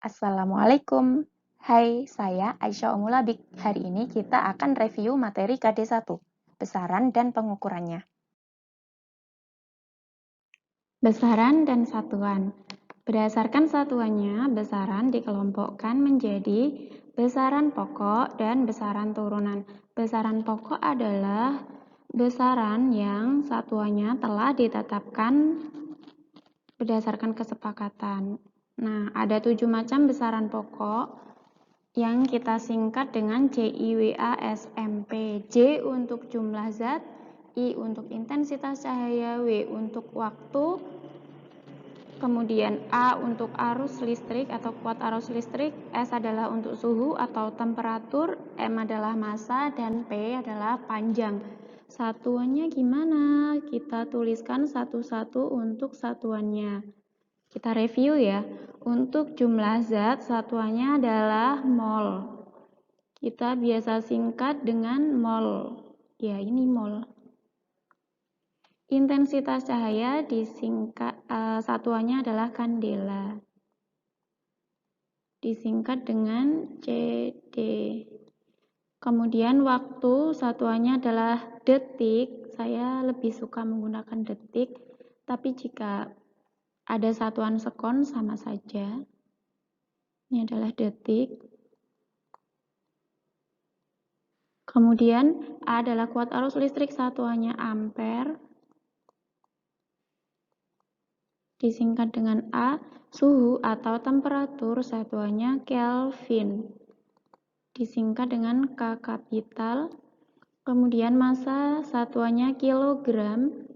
Assalamualaikum. Hai, saya Aisyah Omulabik. Hari ini kita akan review materi KD1, besaran dan pengukurannya. Besaran dan satuan. Berdasarkan satuannya, besaran dikelompokkan menjadi besaran pokok dan besaran turunan. Besaran pokok adalah besaran yang satuannya telah ditetapkan berdasarkan kesepakatan. Nah, ada 7 macam besaran pokok yang kita singkat dengan JIWASMP. J untuk jumlah zat, I untuk intensitas cahaya, W untuk waktu, kemudian A untuk arus listrik atau kuat arus listrik, S adalah untuk suhu atau temperatur, M adalah massa, dan P adalah panjang. Satuannya gimana? Kita tuliskan satu-satu untuk satuannya. Kita review ya. Untuk jumlah zat, satuannya adalah mol. Kita biasa singkat dengan mol. Ya, ini mol. Intensitas cahaya disingkat satuannya adalah kandela. Disingkat dengan CD. Kemudian waktu satuannya adalah detik. Saya lebih suka menggunakan detik, tapi jika ada satuan sekon sama saja. Ini adalah detik. Kemudian A adalah kuat arus listrik, satuannya ampere. Disingkat dengan A. Suhu atau temperatur, satuannya Kelvin. Disingkat dengan K kapital. Kemudian massa, satuannya kilogram.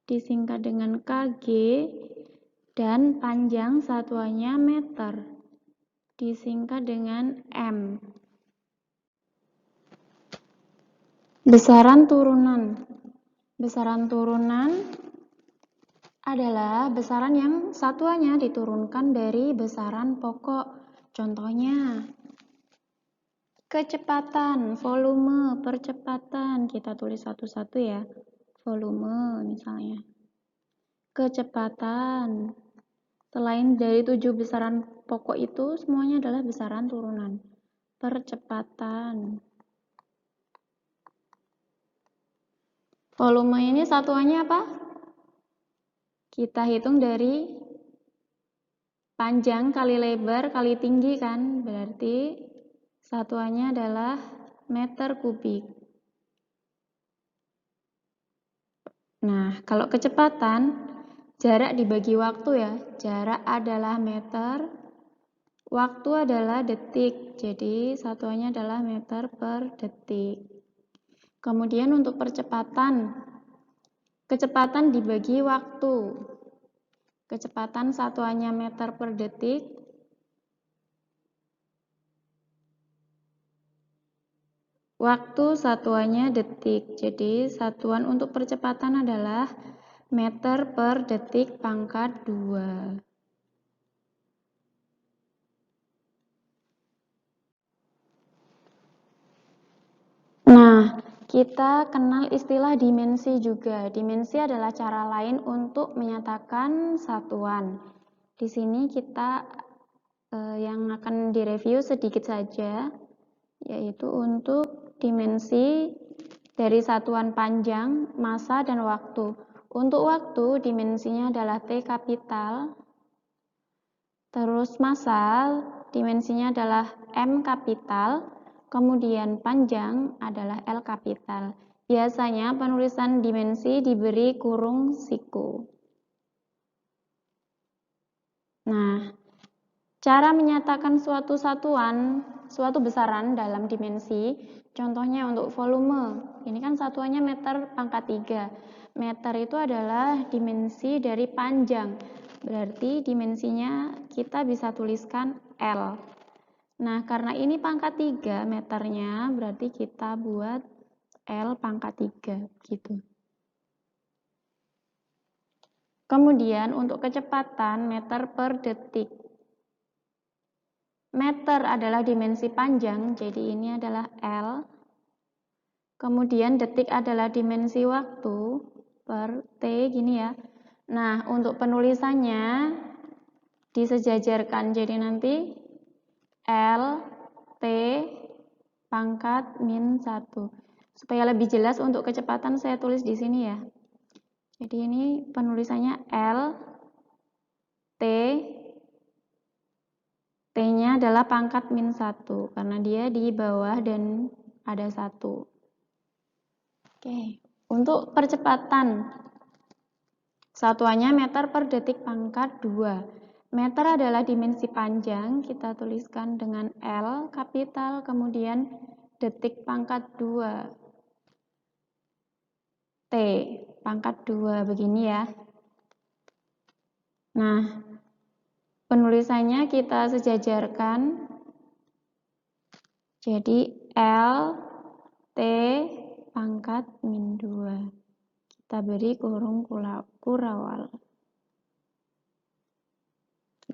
Disingkat dengan kg. Dan panjang, satuannya meter. Disingkat dengan M. Besaran turunan. Besaran turunan adalah besaran yang satuannya diturunkan dari besaran pokok. Contohnya, kecepatan, volume, percepatan. Kita tulis satu-satu ya. Volume misalnya. Kecepatan. Selain dari 7 besaran pokok itu, semuanya adalah besaran turunan. Percepatan. Volume ini satuannya apa? Kita hitung dari panjang kali lebar kali tinggi kan, berarti satuannya adalah meter kubik. Nah, kalau kecepatan, jarak dibagi waktu ya. Jarak adalah meter, waktu adalah detik, jadi satuannya adalah meter per detik. Kemudian untuk percepatan, kecepatan dibagi waktu. Kecepatan satuannya meter per detik. Waktu satuannya detik. Jadi satuan untuk percepatan adalah meter per detik pangkat 2. Nah, kita kenal istilah dimensi juga. Dimensi adalah cara lain untuk menyatakan satuan. Di sini kita yang akan direview sedikit saja, yaitu untuk dimensi dari satuan panjang, massa, dan waktu. Untuk waktu, dimensinya adalah T kapital. Terus massa, dimensinya adalah M kapital. Kemudian panjang adalah L kapital. Biasanya penulisan dimensi diberi kurung siku. Nah, cara menyatakan suatu satuan, suatu besaran dalam dimensi, contohnya untuk volume. Ini kan satuannya meter pangkat 3. Meter itu adalah dimensi dari panjang. Berarti dimensinya kita bisa tuliskan L. Nah, karena ini pangkat 3 meternya, berarti kita buat L pangkat 3 gitu. Kemudian untuk kecepatan meter per detik. Meter adalah dimensi panjang, jadi ini adalah L. Kemudian detik adalah dimensi waktu per T, gini ya. Nah, untuk penulisannya, disejajarkan. Jadi nanti L, T, pangkat min 1. Supaya lebih jelas untuk kecepatan saya tulis di sini ya. Jadi ini penulisannya L, T, T-nya adalah pangkat min 1, karena dia di bawah dan ada 1. Oke, untuk percepatan, satuannya meter per detik pangkat 2. Meter adalah dimensi panjang, kita tuliskan dengan L kapital, kemudian detik pangkat 2. T, pangkat 2, begini ya. Nah, penulisannya kita sejajarkan. Jadi L, T, pangkat min 2. Kita beri kurung kurawal.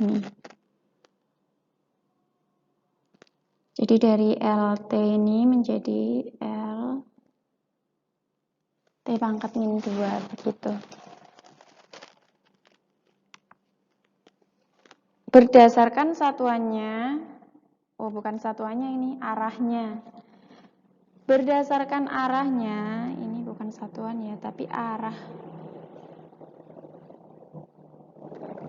Ini. Jadi dari LT ini menjadi L T pangkat min 2, begitu. Berdasarkan satuannya, bukan satuannya ini, arahnya. Berdasarkan arahnya, ini bukan satuan ya, tapi arah.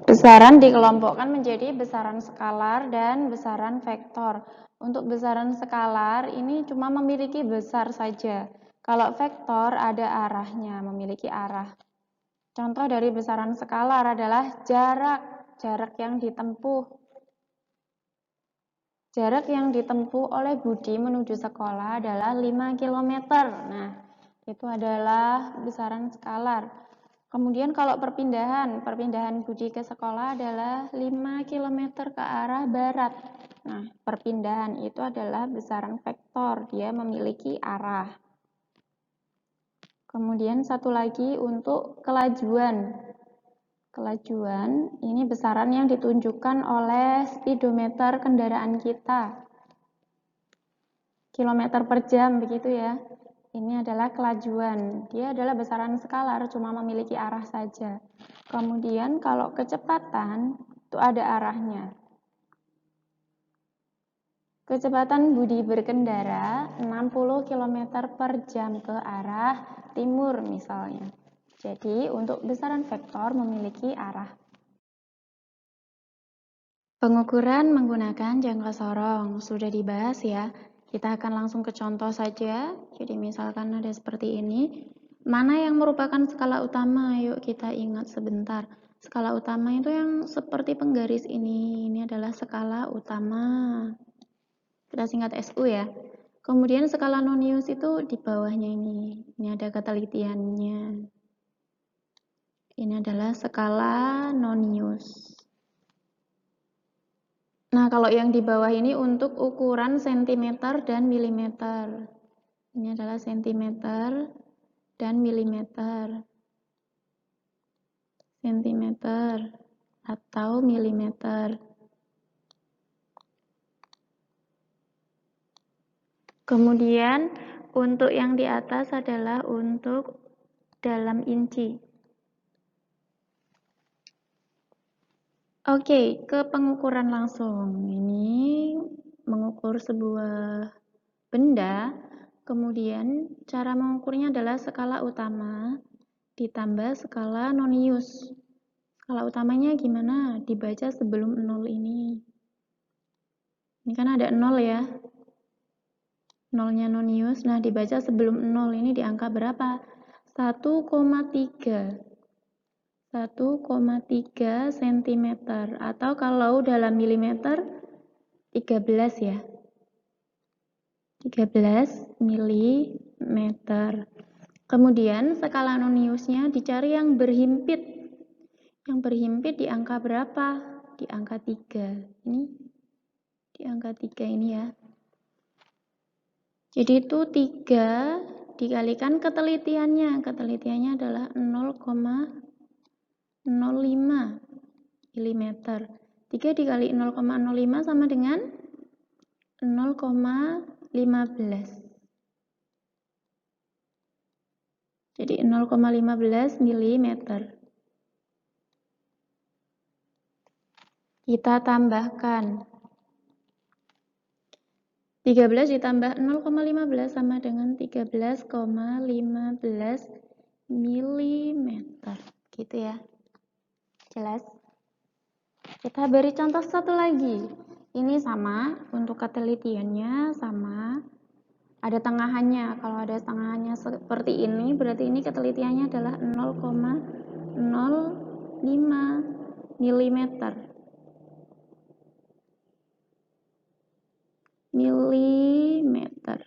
Besaran dikelompokkan menjadi besaran skalar dan besaran vektor. Untuk besaran skalar ini cuma memiliki besar saja. Kalau vektor ada arahnya, memiliki arah. Contoh dari besaran skalar adalah jarak yang ditempuh. Jarak yang ditempuh oleh Budi menuju sekolah adalah 5 km. Nah, itu adalah besaran skalar. Kemudian kalau perpindahan Budi ke sekolah adalah 5 km ke arah barat. Nah, perpindahan itu adalah besaran vektor, dia memiliki arah. Kemudian satu lagi untuk kelajuan. Kelajuan ini besaran yang ditunjukkan oleh speedometer kendaraan kita. Kilometer per jam, begitu ya. Ini adalah kelajuan. Dia adalah besaran skalar, cuma memiliki arah saja. Kemudian kalau kecepatan, itu ada arahnya. Kecepatan Budi berkendara 60 km per jam ke arah timur misalnya. Jadi untuk besaran vektor memiliki arah. Pengukuran menggunakan jangka sorong sudah dibahas ya. Kita akan langsung ke contoh saja. Jadi misalkan ada seperti ini. Mana yang merupakan skala utama? Yuk kita ingat sebentar. Skala utama itu yang seperti penggaris ini. Ini adalah skala utama. Kita singkat SU ya. Kemudian skala nonius itu di bawahnya ini. Ini ada ketelitiannya. Ini adalah skala nonius. Nah, kalau yang di bawah ini untuk ukuran sentimeter dan milimeter. Ini adalah sentimeter dan milimeter. Sentimeter atau milimeter. Kemudian untuk yang di atas adalah untuk dalam inci. Oke, ke pengukuran langsung. Ini mengukur sebuah benda, kemudian cara mengukurnya adalah skala utama ditambah skala nonius. Skala utamanya gimana? Dibaca sebelum 0 ini. Ini kan ada 0 ya. Nolnya nonius, nah dibaca sebelum 0 ini di angka berapa? 1,3. 1,3 cm atau kalau dalam milimeter 13 ya. 13 mm. Kemudian skala noniusnya dicari yang berhimpit. Yang berhimpit di angka berapa? Di angka 3. Ini di angka 3 ini ya. Jadi itu 3 dikalikan ketelitiannya. Ketelitiannya adalah 0,05 mm. 3 dikali 0,05 sama dengan 0,15. Jadi 0,15 mm. Kita tambahkan 13 ditambah 0,15 sama dengan 13,15 mm. Gitu ya. Jelas? Kita beri contoh satu lagi. Ini sama, untuk ketelitiannya sama. Ada tengahannya. Kalau ada tengahannya seperti ini, berarti ini ketelitiannya adalah 0,05 mm. Milimeter.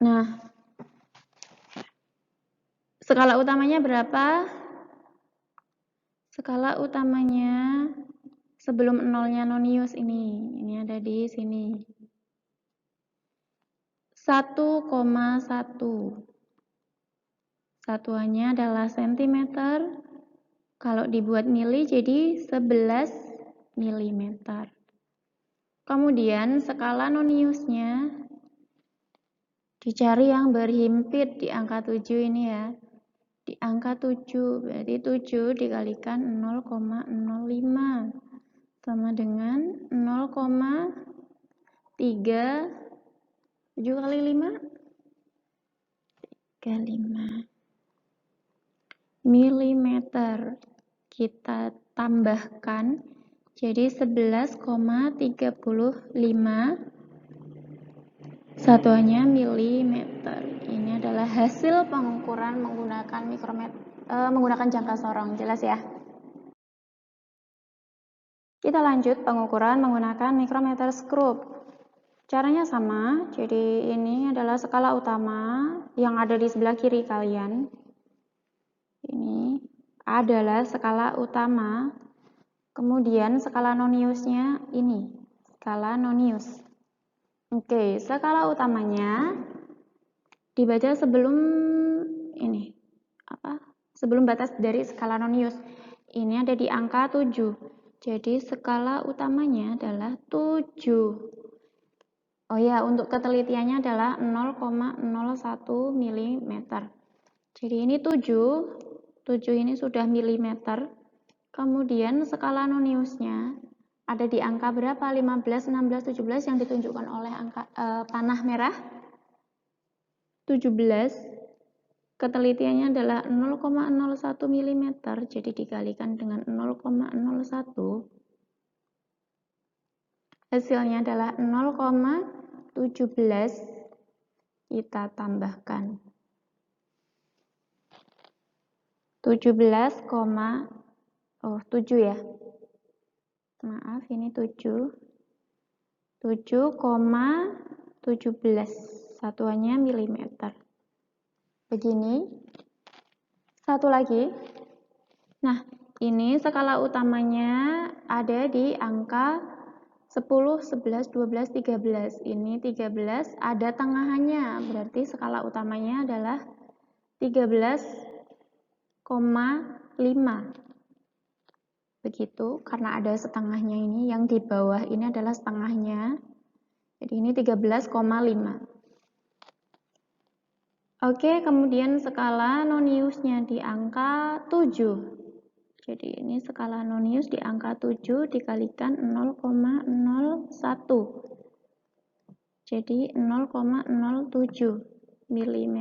Nah, skala utamanya berapa? Skala utamanya sebelum nolnya nonius ini ada di sini. 1,1. Satuannya adalah sentimeter. Kalau dibuat mili jadi 11 mm. Kemudian skala noniusnya dicari yang berhimpit di angka 7 ini ya. Di angka 7, berarti 7 dikalikan 0,05 sama dengan 0,3. 7 kali 5? 35 milimeter. Kita tambahkan jadi 11,35. Satuannya milimeter. Ini adalah hasil pengukuran menggunakan jangka sorong. Jelas ya? Kita lanjut pengukuran menggunakan mikrometer skrup. Caranya sama, jadi ini adalah skala utama yang ada di sebelah kiri kalian. Ini adalah skala utama. Kemudian skala noniusnya ini, skala nonius. Oke, skala utamanya dibaca sebelum ini, sebelum batas dari skala nonius. Ini ada di angka 7. Jadi skala utamanya adalah 7. Oh ya, untuk ketelitiannya adalah 0,01 mm. Jadi ini 7 ini sudah milimeter. Kemudian skala noniusnya ada di angka berapa? 15, 16, 17 yang ditunjukkan oleh angka panah merah. 17. Ketelitiannya adalah 0,01 mm. Jadi dikalikan dengan 0,01. Hasilnya adalah 0,17. Kita tambahkan 17, 7 ya. Maaf, ini 7. 7,17. Satuannya milimeter. Begini. Satu lagi. Nah, ini skala utamanya ada di angka 10, 11, 12, 13. Ini 13 ada tengahannya. Berarti skala utamanya adalah 13,5. Begitu, karena ada setengahnya ini, yang di bawah ini adalah setengahnya. Jadi ini 13,5. Oke, kemudian skala noniusnya di angka 7. Jadi ini skala nonius di angka 7 dikalikan 0,01. Jadi 0,07 mm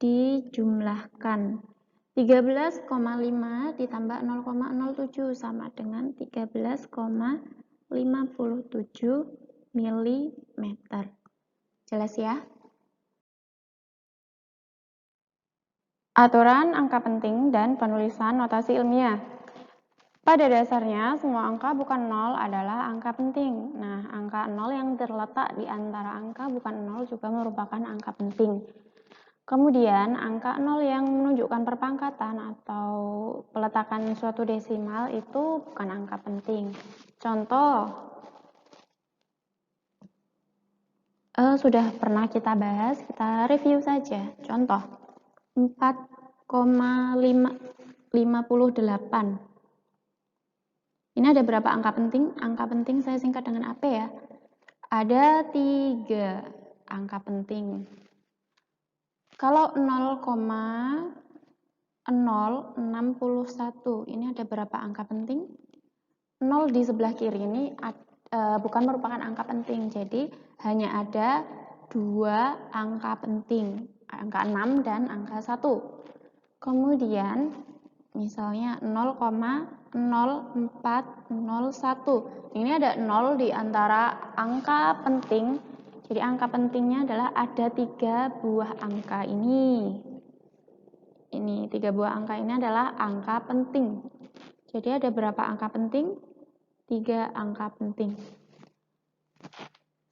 dijumlahkan. 13,5 ditambah 0,07 sama dengan 13,57 mm. Jelas ya? Aturan angka penting dan penulisan notasi ilmiah. Pada dasarnya, semua angka bukan 0 adalah angka penting. Nah, angka 0 yang terletak di antara angka bukan 0 juga merupakan angka penting. Kemudian, angka 0 yang menunjukkan perpangkatan atau peletakan suatu desimal itu bukan angka penting. Contoh, sudah pernah kita bahas, kita review saja. Contoh, 4,58. Ini ada berapa angka penting? Angka penting saya singkat dengan apa ya? Ada 3 angka penting. Kalau 0,58 0,61. Ini ada berapa angka penting? 0 di sebelah kiri ini bukan merupakan angka penting, jadi hanya ada 2 angka penting, angka 6 dan angka 1. Kemudian misalnya 0,0401. Ini ada 0 di antara angka penting. Jadi angka pentingnya adalah ada 3 buah angka ini. Ini 3 buah angka ini adalah angka penting. Jadi ada berapa angka penting? 3 angka penting.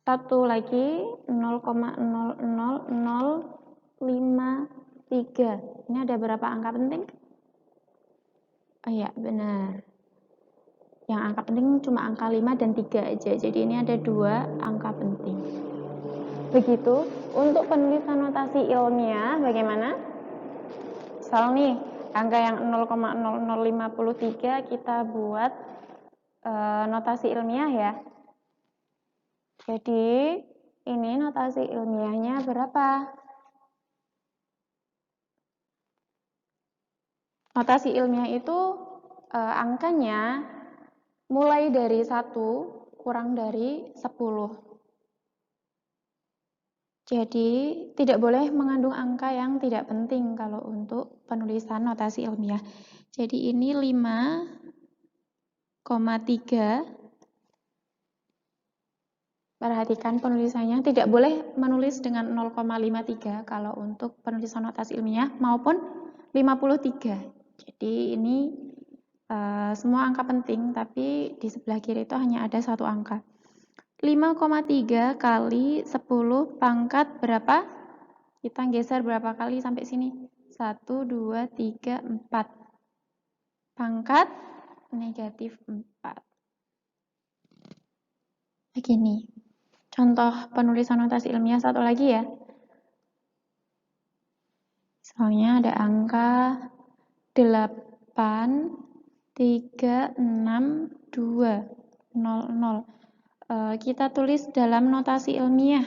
Satu lagi 0,00053. Ini ada berapa angka penting? Oh iya, benar. Yang angka penting cuma angka 5 dan 3 aja. Jadi ini ada 2 angka penting. Begitu. Untuk penulisan notasi ilmiah bagaimana? Misal nih, angka yang 0,0053 kita buat notasi ilmiah ya. Jadi ini notasi ilmiahnya berapa? Notasi ilmiah itu angkanya mulai dari 1 kurang dari 10. Jadi tidak boleh mengandung angka yang tidak penting kalau untuk penulisan notasi ilmiah. Jadi ini 5,3. Perhatikan penulisannya, tidak boleh menulis dengan 0,53 kalau untuk penulisan notasi ilmiah maupun 53. Jadi ini semua angka penting, tapi di sebelah kiri itu hanya ada 1 angka. 5,3 kali 10 pangkat berapa? Kita geser berapa kali sampai sini? 1, 2, 3, 4. Pangkat negatif 4. Begini. Contoh penulisan notasi ilmiah satu lagi ya. Misalnya ada angka 8, 3, 6, 2, 0, 0. Kita tulis dalam notasi ilmiah.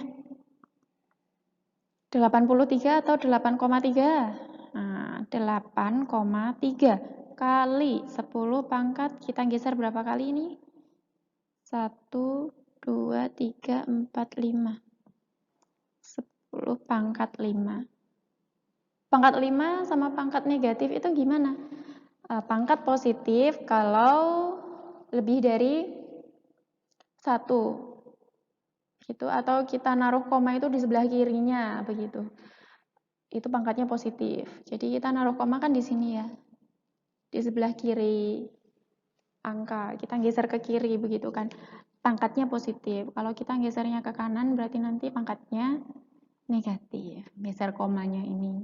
83 atau 8,3? Nah, 8,3 kali 10 pangkat, kita geser berapa kali ini? 1, 2, 3, 4, 5. 10 pangkat 5. Pangkat 5 sama pangkat negatif itu gimana? Pangkat positif kalau lebih dari 1. Gitu, atau kita naruh koma itu di sebelah kirinya, begitu. Itu pangkatnya positif. Jadi kita naruh koma kan di sini ya. Di sebelah kiri angka, kita geser ke kiri begitu kan. Pangkatnya positif. Kalau kita gesernya ke kanan berarti nanti pangkatnya negatif. Geser komanya ini.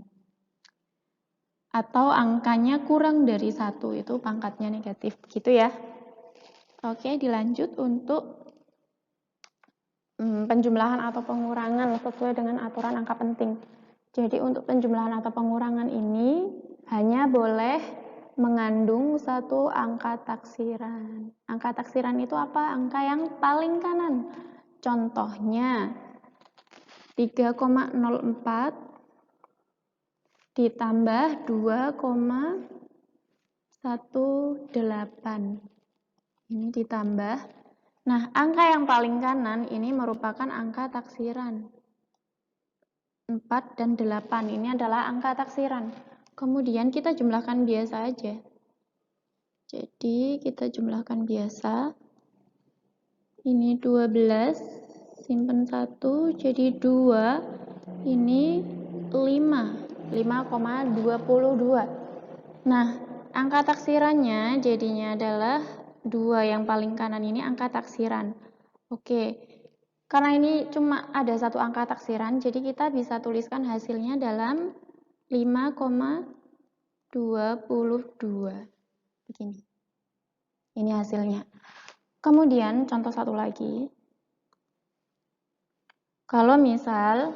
Atau angkanya kurang dari 1 itu pangkatnya negatif, gitu ya. Oke, dilanjut untuk penjumlahan atau pengurangan sesuai dengan aturan angka penting. Jadi untuk penjumlahan atau pengurangan ini hanya boleh mengandung 1 angka taksiran. Angka taksiran itu apa? Angka yang paling kanan. Contohnya 3,04 ditambah 2,18. Ini ditambah. Nah, angka yang paling kanan ini merupakan angka taksiran. 4 dan 8 ini adalah angka taksiran. Kemudian kita jumlahkan biasa aja. Jadi kita jumlahkan biasa. Ini 12, simpen 1, jadi 2. Ini 5,22. Nah, angka taksirannya jadinya adalah 2 yang paling kanan ini angka taksiran. Oke, karena ini cuma ada 1 angka taksiran, jadi kita bisa tuliskan hasilnya dalam 5,22. Begini. Ini hasilnya. Kemudian contoh satu lagi. Kalau misal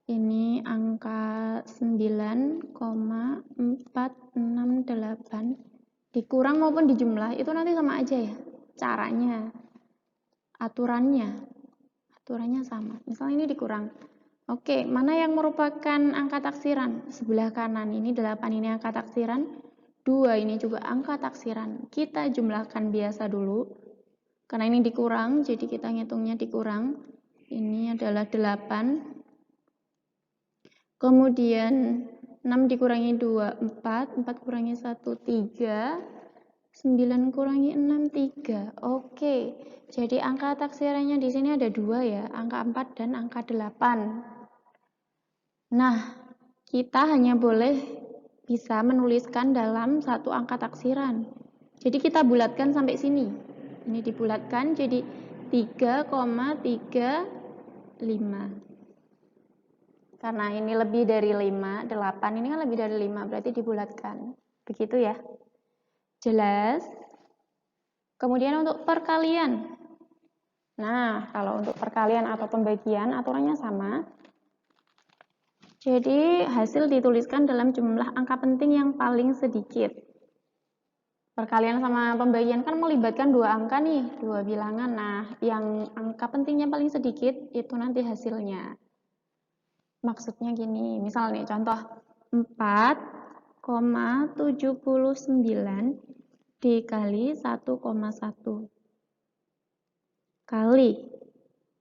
ini angka 9,468 dikurang maupun dijumlah itu nanti sama aja ya. Caranya, aturannya sama. Misal ini dikurang. Oke, mana yang merupakan angka taksiran? Sebelah kanan ini 8 ini angka taksiran, 2 ini juga angka taksiran. Kita jumlahkan biasa dulu. Karena ini dikurang, jadi kita ngitungnya dikurang. Ini adalah 8. Kemudian 6 dikurangi 2, 4. 4 kurangi 1, 3. 9 kurangi 6, 3. Oke, jadi angka taksirannya di sini ada 2 ya, angka 4 dan angka 8. Nah, kita hanya boleh bisa menuliskan dalam satu angka taksiran. Jadi kita bulatkan sampai sini. Ini dibulatkan jadi 3,35. Karena ini lebih dari 5, 8 ini kan lebih dari 5, berarti dibulatkan. Begitu ya. Jelas? Kemudian untuk perkalian. Nah, kalau untuk perkalian atau pembagian aturannya sama. Jadi hasil dituliskan dalam jumlah angka penting yang paling sedikit. Perkalian sama pembagian kan melibatkan dua angka nih, dua bilangan. Nah, yang angka pentingnya paling sedikit itu nanti hasilnya. Maksudnya gini, misal nih contoh 4,79 dikali 1,1 kali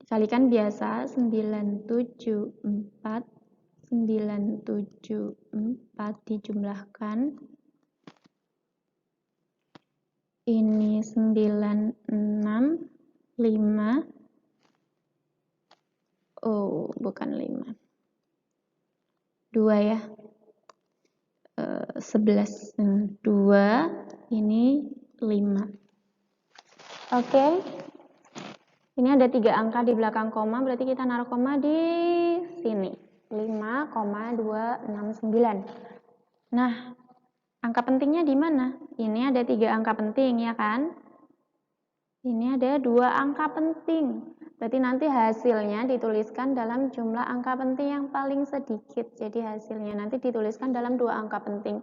dikalikan biasa 974 dijumlahkan ini 965 bukan 5 2 ya 11 2 ini 5. Oke. Ini ada 3 angka di belakang koma, berarti kita naruh koma di sini. 5,269. Nah, angka pentingnya di mana? Ini ada 3 angka penting, ya kan? Ini ada 2 angka penting. Berarti nanti hasilnya dituliskan dalam jumlah angka penting yang paling sedikit. Jadi hasilnya nanti dituliskan dalam 2 angka penting.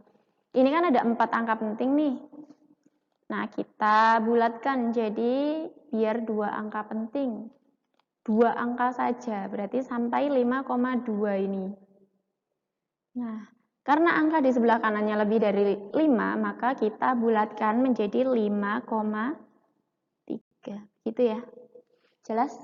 Ini kan ada 4 angka penting nih. Nah, kita bulatkan jadi biar 2 angka penting. 2 angka saja, berarti sampai 5,2 ini. Nah, karena angka di sebelah kanannya lebih dari 5, maka kita bulatkan menjadi 5,3. Gitu ya. Jelas?